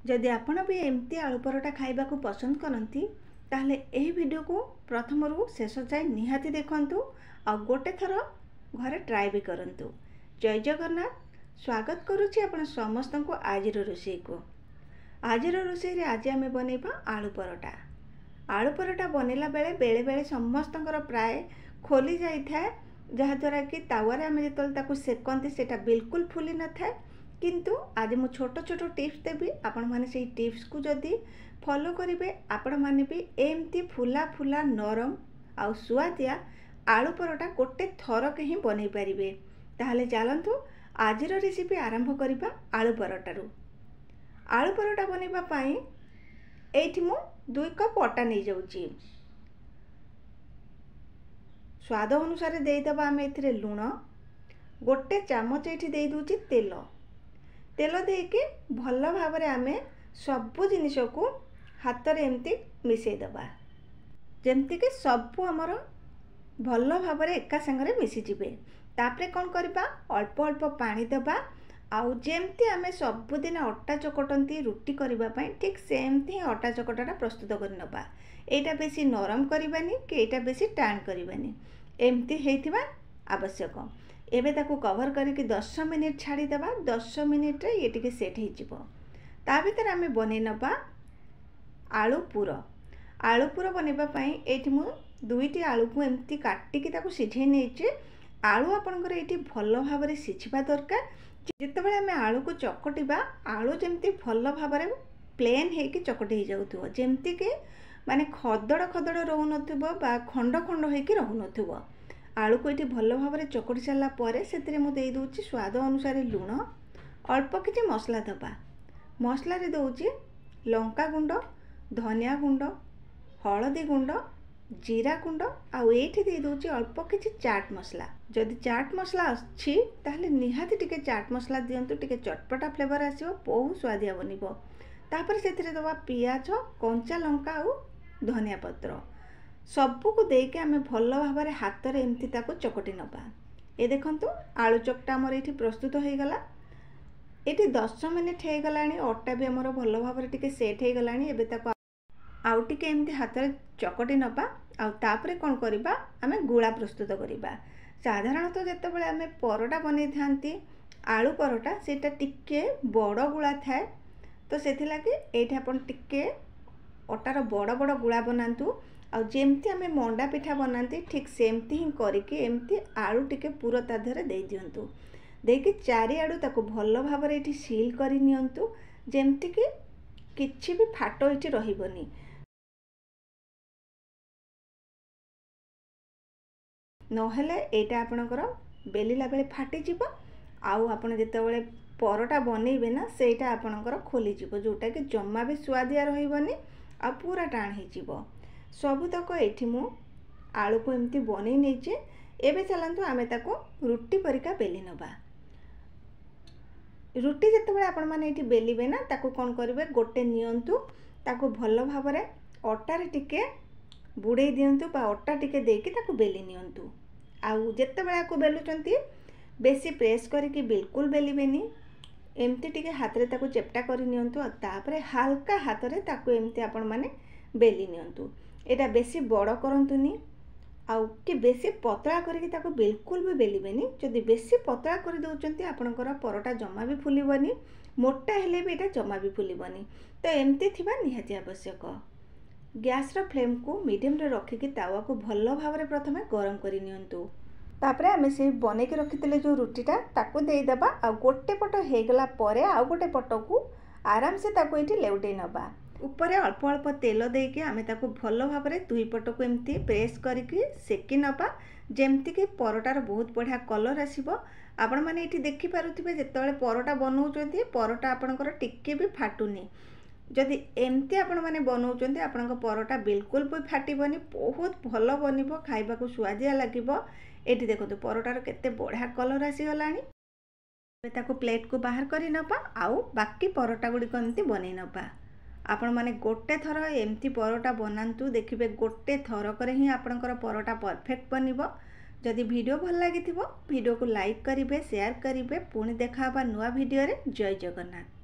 जदि आपण भी एमती आलू परोटा खाइबा को पसंद करती ताहले एही वीडियो को प्रथम शेष जाए निहाती देखंतु आ गोटे थर घरे ट्राए भी करंतु। जय जगन्नाथ। स्वागत करुच्ची आपण समस्त को आज रोषे को। आज रोषे रे आज आमे बनेबा आलू परोटा। आलू परोटा बनेला बेले बेले बेले समस्तंकर प्राय खोली जाई थाए, जहा द्वारा कि तावारे आमे जेतल ताकू सेकंती सेटा बिल्कुल फुली न थाए। किंतु आज मु छोट छोट टिप्स देबी, आपण माने सेही टिप्स को जदी फॉलो करिवे आपण माने भी एमती फुला फुला नरम आउ सुआदिया आलू परोटा गोटे थर के ही बनै परिबे। ताहले चलंतु आजिर रेसिपी आरंभ करिबा आलू परोटारू। आलू परोटा बनेबा पई एठी मु 2 कप आटा नै जाउची। स्वाद अनुसार देई दबा आमे एथिरे लूण, गोटे चामच एठी देई दूची तेल। तेल देके भल भाव रे आमे सबु जिनिस को हाथ रे एमती मिसई दबा, जेमती कि सबु हमर भल भाव रे एका संगरे मिसी जिवे। तापरे कोन करबा, अल्प अल्प पानी दबा। आउ जेमती आमे सबु दिन अटा चकटंती रुटी करिबा पई ठीक सेमती अटा चकटाटा प्रस्तुत कर नबा। एटा बेसी नरम करिबानी कि एटा बेसी टाण करिबानी, एमती हेइथिबा आवश्यक। एबे ताकू कवर करके 10 मिनिट छाड़ी दबा। 10 मिनिट रे ये टिके सेट हो जिवो। ता भीतर आमे बनै नबा आलू पुर। आलू पुर बनेबा पई एठी मु 2टी आलू को एमती काटिकी ताकू सिझै नेछि। आलू आपनकर एठी भल भाव रे सिझिबा दरकार। जेतेबेले आमे आलू को चकटिबा, आलू जेमती भल भाव रे प्लेन हेकी चकटि हो जाउथुबो, जेमती कि माने खदड़ खदड़ रहु नथुबो बा खंड खंड हेकी रहु नथुबो। आलू को ये भल भाव में चकटी सारा पर से मुझे दूसरी स्वाद अनुसार लुण, अल्प किसी मसला दबा। मसला रे दूसरी लंका गुंड, धनिया गुंड, हलदी गुंड, जीरा गुंड, आउ ये दे दूसरी अल्प किसी चाट मसला। जदि चाट मसला अच्छी ताहले निहाती टिके चाट मसला दिंतु, टिके चटपटा फ्लेवर आसो, बहुत स्वादिया बनिबो। तापर से दबा पियाज, कंचा लंका आउ धनिया पत्र सबू को देके आमे भल भाव में हाथ रे एमती ताको चकटी नबा। ए देखंतु आलू चकटा हमर एठी प्रस्तुत हो गला। एठी 10 मिनिट हो गलानी, अटा भी हमर भल भाव में टिके सेट हो गलानी। एबे ताको आउ टिके एमती हाथ रे चकटी नबा। आउ तापरे कोन करिबा, आमे गुळा प्रस्तुत करिबा। साधारणतः जेतेबेले आमे परोटा बनै थांती आलू परोटा, सेटा टिके बड़ गुळा थाए, तो सेथि लागि एठी आपण टिके अटार बड़ बड़ गुळा बनांतु। आ जेमती आमे मंडा पिठा बनाती ठीक सेमती ही करके एमती आलू टिके पूरा ता देहरे दे दियंतु। देकी चारिआडू ताको भल भाव रे एठी सील करि नियंतु, जेमती कि किछि भी फाट एठी रहिबनी। नहेले एटा आपणकर बेलिला बेले फाटी जिवो। आउ आपण जेतेबेले परोटा बनेइबे ना, सेटा आपणकर खोली जिवो, जोटा कि जम्मा भी स्वादिया रहिबनी आ पूरा टाण हे जिवो। सबुतक एठी मु आलू को एमती बनै नेचे। एबे चलंतु आमे ताको रुटी परिका बेली नबा। रुटी जेतेबेले आपण माने एठी बेलिबे ना, ताको कोन करिवे, गोटे नियंतु, ताको भल भाव रे अटा रे टिके बुड़े दियंतु बा अटा टिके देकी ताको बेली नियंतु। आउ जेतेबेले को बेलुचंती बेसी प्रेस करके बिल्कुल बेलिबेनी, एमती टिके हाथ रे ताको चेपटा करि नियंतु। आ तापरे हल्का हाथ रे ताको एमती आपण माने बेली नियंतु। एटा बेसी बड़ करंतुनी आउ कि बेसी पतला करके ताको बिल्कुल भी बेलिबेनी। जदि बेसी पतला कर दउचंती आपनकर परोटा जमा भी फुलिबनी, मोटा हेले भी एटा जमा भी फुलिबनी। तो एमती थिबा निहाती आवश्यक। गैस रो फ्लेम को मीडियम रे रखिकी तावा को भल भाव रे प्रथमे गरम करि नियंतु। तापरे आमे से बने के रखितले जो रुटीटा ताको देई दबा। आ गोटे पट हे गला परे आउ गोटे पट को आराम से ताको एठी लेउटै नबा। ऊपर अल्प अल्प तेल देके आमे ताको भल भाव में 2 पट को एमती प्रेस करके सेकी नबा, जेमती कि परोटार बहुत बढ़िया कलर आसीबो। आपण माने एठी देखि पारुथिबे जेतेबेले परोटा बनौचंती परोटा आपणकर टिके भी फाटुनी। जदि एमती आपण माने बनौचंती आपणक परोटा बिल्कुल भी फाटिबनी, बहुत भल बनिबो, खाइबा को स्वादिया लागिबो। एठी देखंतु परोटार केते बढ़िया कलर आसी गलानी। ताको प्लेट को बाहर करि नबा। आउ बाकी परोटा गुडी एमती बनै नबा। आपण माने गोटे थर एमती परोटा बनांतु, देखिबे गोटे थर करे ही आपणकर परोटा परफेक्ट बनिबो। जदि वीडियो भल लागिथिबो वीडियो को लाइक करिवे, शेयर करिवे। पुणी देखा नुआ वीडियो रे। जय जगन्नाथ।